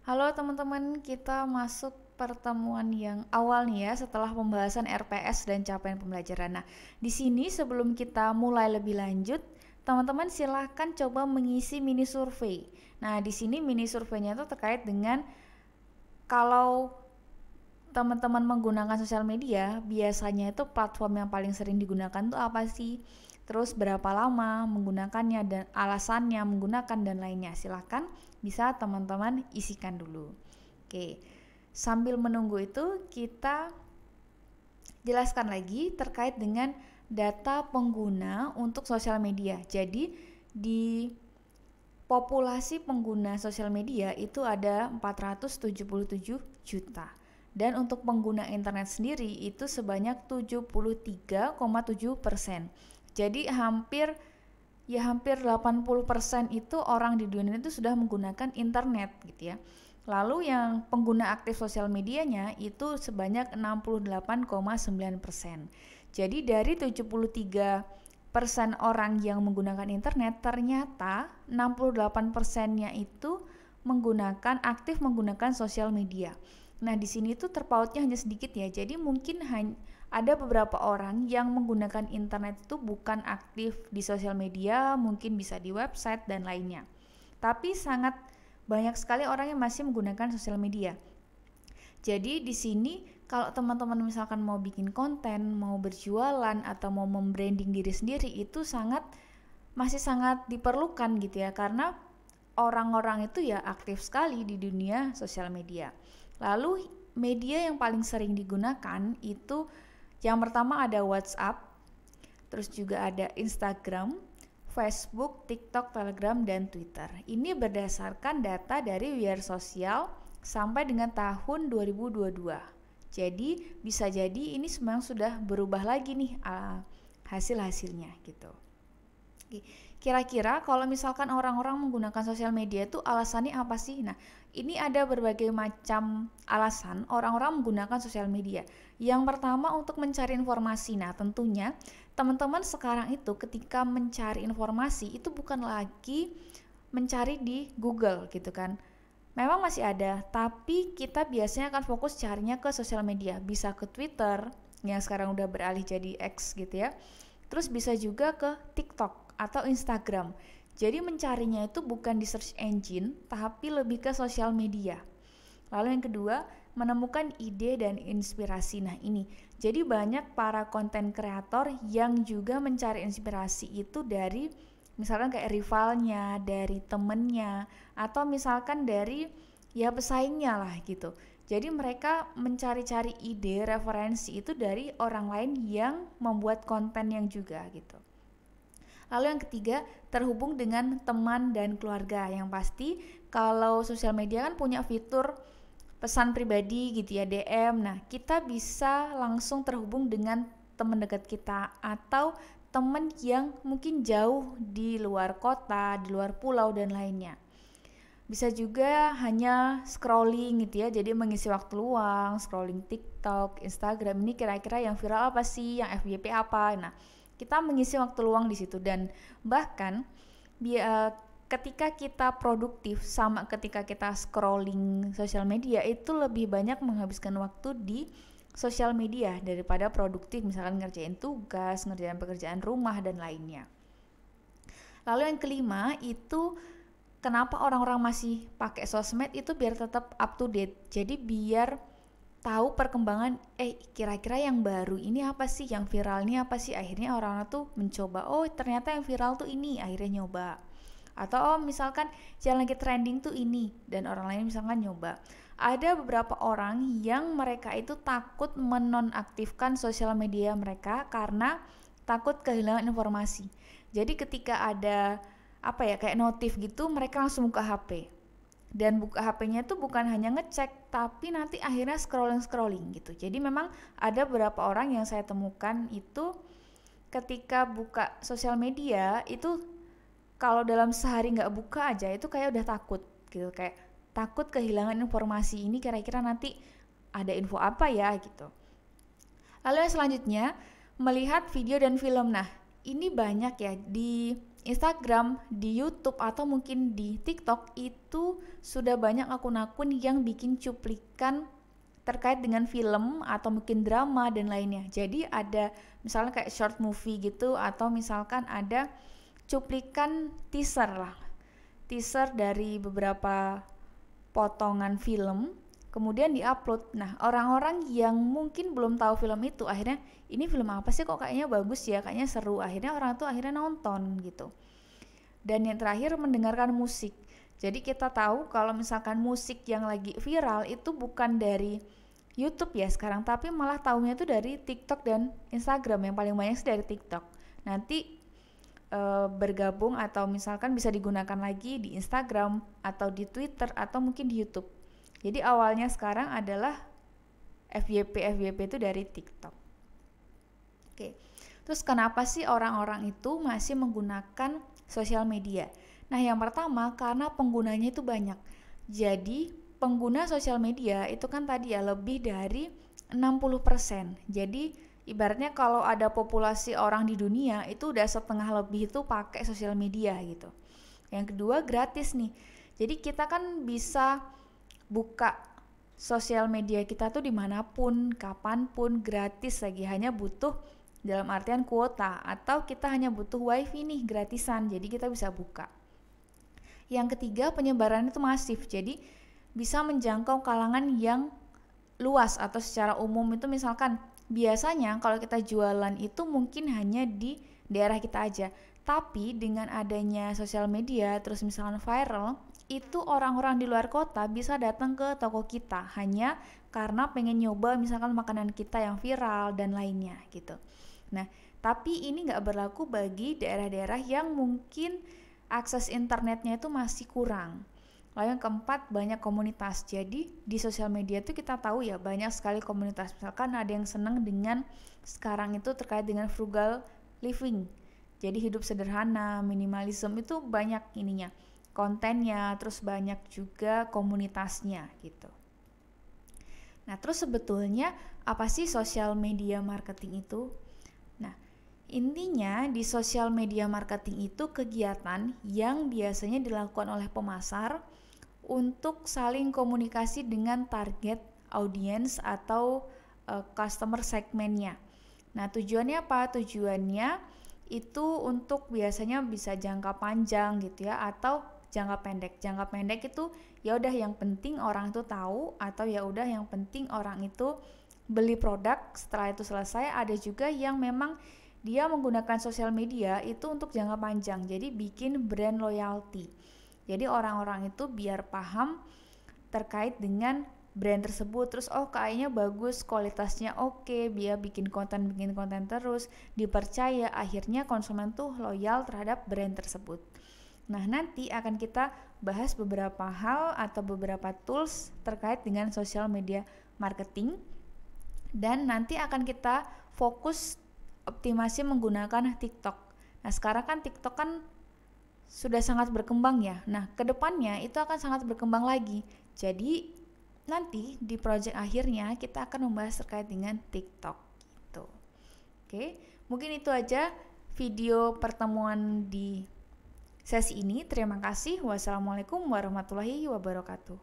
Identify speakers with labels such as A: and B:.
A: Halo teman-teman, kita masuk pertemuan yang awal nih ya setelah pembahasan RPS dan capaian pembelajaran. Nah, di sini sebelum kita mulai lebih lanjut, teman-teman silahkan coba mengisi mini survei. Nah, di sini mini surveinya itu terkait dengan kalau teman-teman menggunakan sosial media, biasanya itu platform yang paling sering digunakan tuh apa sih? Terus berapa lama menggunakannya dan alasannya menggunakan dan lainnya. Silahkan bisa teman-teman isikan dulu. Oke, sambil menunggu itu kita jelaskan lagi terkait dengan data pengguna untuk sosial media. Jadi di populasi pengguna sosial media itu ada 477 juta. Dan untuk pengguna internet sendiri itu sebanyak 73,7%. Jadi hampir 80% itu orang di dunia itu sudah menggunakan internet gitu ya. Lalu yang pengguna aktif sosial medianya itu sebanyak 68,9%. Jadi dari 73% orang yang menggunakan internet, ternyata 68%-nya itu aktif menggunakan sosial media. Nah, di sini tuh terpautnya hanya sedikit ya. Jadi mungkin ada beberapa orang yang menggunakan internet itu bukan aktif di sosial media, mungkin bisa di website dan lainnya. Tapi sangat banyak sekali orang yang masih menggunakan sosial media. Jadi di sini kalau teman-teman misalkan mau bikin konten, mau berjualan atau mau membranding diri sendiri itu masih sangat diperlukan gitu ya, karena orang-orang itu ya aktif sekali di dunia sosial media. Lalu media yang paling sering digunakan itu yang pertama ada WhatsApp, terus juga ada Instagram, Facebook, TikTok, Telegram, dan Twitter. Ini berdasarkan data dari Wiar Sosial sampai dengan tahun 2022. Jadi bisa jadi ini memang sudah berubah lagi nih hasil-hasilnya gitu. Kira-kira kalau misalkan orang-orang menggunakan sosial media itu alasannya apa sih? Nah, ini ada berbagai macam alasan orang-orang menggunakan sosial media. Yang pertama untuk mencari informasi. Nah, tentunya teman-teman sekarang itu ketika mencari informasi itu bukan lagi mencari di Google gitu kan. Memang masih ada, tapi kita biasanya akan fokus carinya ke sosial media. Bisa ke Twitter, yang sekarang udah beralih jadi X gitu ya. Terus bisa juga ke TikTok atau Instagram. Jadi mencarinya itu bukan di search engine, tapi lebih ke sosial media. Lalu yang kedua, menemukan ide dan inspirasi. Nah ini, jadi banyak para konten kreator yang juga mencari inspirasi itu dari misalkan kayak rivalnya, dari temennya, atau misalkan dari ya pesaingnya lah gitu. Jadi mereka mencari-cari ide, referensi itu dari orang lain yang membuat konten yang juga gitu. Lalu yang ketiga, terhubung dengan teman dan keluarga. Yang pasti kalau sosial media kan punya fitur pesan pribadi gitu ya, DM. Nah, kita bisa langsung terhubung dengan teman dekat kita atau teman yang mungkin jauh di luar kota, di luar pulau dan lainnya. Bisa juga hanya scrolling gitu ya, jadi mengisi waktu luang, scrolling TikTok, Instagram. Ini kira-kira yang viral apa sih, yang FYP apa. Nah, kita mengisi waktu luang di situ. Dan bahkan ketika kita produktif sama ketika kita scrolling sosial media itu lebih banyak menghabiskan waktu di sosial media daripada produktif, misalkan ngerjain tugas, ngerjain pekerjaan rumah dan lainnya. Lalu yang kelima itu kenapa orang-orang masih pakai sosmed itu biar tetap up to date. Jadi biar tahu perkembangan kira-kira yang baru ini apa sih, yang viral ini apa sih. Akhirnya orang-orang tuh mencoba, oh ternyata yang viral tuh ini, akhirnya nyoba. Atau misalkan yang lagi trending tuh ini, dan orang lain misalkan nyoba. Ada beberapa orang yang mereka itu takut menonaktifkan sosial media mereka karena takut kehilangan informasi. Jadi ketika ada kayak notif gitu, mereka langsung buka HP. Dan buka HP-nya itu bukan hanya ngecek, tapi nanti akhirnya scrolling gitu. Jadi memang ada beberapa orang yang saya temukan itu ketika buka sosial media itu kalau dalam sehari nggak buka aja itu kayak udah takut gitu, kayak takut kehilangan informasi ini, kira-kira nanti ada info apa ya gitu. Lalu yang selanjutnya, melihat video dan film. Nah ini banyak ya di Instagram, di YouTube, atau mungkin di TikTok itu sudah banyak akun-akun yang bikin cuplikan terkait dengan film atau mungkin drama dan lainnya. Jadi ada misalnya kayak short movie gitu, atau misalkan ada cuplikan teaser lah, teaser dari beberapa potongan film, kemudian diupload. Nah, orang-orang yang mungkin belum tahu film itu akhirnya, ini film apa sih, kok kayaknya bagus ya, kayaknya seru, akhirnya orang tuh akhirnya nonton gitu. Dan yang terakhir, mendengarkan musik. Jadi kita tahu kalau misalkan musik yang lagi viral itu bukan dari YouTube ya sekarang, tapi malah tahunya itu dari TikTok dan Instagram. Yang paling banyak sih dari TikTok. Nanti bergabung atau misalkan bisa digunakan lagi di Instagram atau di Twitter atau mungkin di YouTube. Jadi awalnya sekarang adalah FYP itu dari TikTok. Oke. Terus kenapa sih orang-orang itu masih menggunakan sosial media? Nah, yang pertama karena penggunanya itu banyak. Jadi pengguna sosial media itu kan tadi ya lebih dari 60%. Jadi ibaratnya kalau ada populasi orang di dunia itu udah setengah lebih itu pakai sosial media gitu. Yang kedua, gratis nih. Jadi kita kan bisa buka sosial media kita tuh dimanapun, kapanpun, gratis lagi. Hanya butuh dalam artian kuota, atau kita hanya butuh wifi nih gratisan, jadi kita bisa buka. Yang ketiga, penyebaran itu masif, jadi bisa menjangkau kalangan yang luas atau secara umum. Itu misalkan biasanya kalau kita jualan itu mungkin hanya di daerah kita aja, tapi dengan adanya sosial media terus misalkan viral, itu orang-orang di luar kota bisa datang ke toko kita hanya karena pengen nyoba misalkan makanan kita yang viral dan lainnya gitu. Nah, tapi ini nggak berlaku bagi daerah-daerah yang mungkin akses internetnya itu masih kurang. Lalu yang keempat, banyak komunitas. Jadi di sosial media itu kita tahu ya banyak sekali komunitas. Misalkan ada yang senang dengan sekarang itu terkait dengan frugal living. Jadi hidup sederhana, minimalism, itu banyak ininya, kontennya, terus banyak juga komunitasnya gitu. Nah, terus sebetulnya apa sih social media marketing itu? Nah, intinya di social media marketing itu kegiatan yang biasanya dilakukan oleh pemasar untuk saling komunikasi dengan target audience atau customer segmennya. Nah, tujuannya apa? Tujuannya itu untuk biasanya bisa jangka panjang gitu ya, atau jangka pendek. Jangka pendek itu ya udah yang penting orang itu tahu, atau ya udah yang penting orang itu beli produk. Setelah itu selesai. Ada juga yang memang dia menggunakan sosial media itu untuk jangka panjang, jadi bikin brand loyalty. Jadi orang-orang itu biar paham terkait dengan brand tersebut, terus oh kayaknya bagus, kualitasnya oke, dia bikin konten terus, dipercaya, akhirnya konsumen tuh loyal terhadap brand tersebut. Nah, nanti akan kita bahas beberapa hal atau beberapa tools terkait dengan social media marketing, dan nanti akan kita fokus optimasi menggunakan TikTok. Nah, sekarang kan TikTok kan sudah sangat berkembang ya. Nah, kedepannya itu akan sangat berkembang lagi. Jadi nanti di project akhirnya kita akan membahas terkait dengan TikTok gitu. Oke, mungkin itu aja video pertemuan di sesi ini. Terima kasih. Wassalamualaikum warahmatullahi wabarakatuh.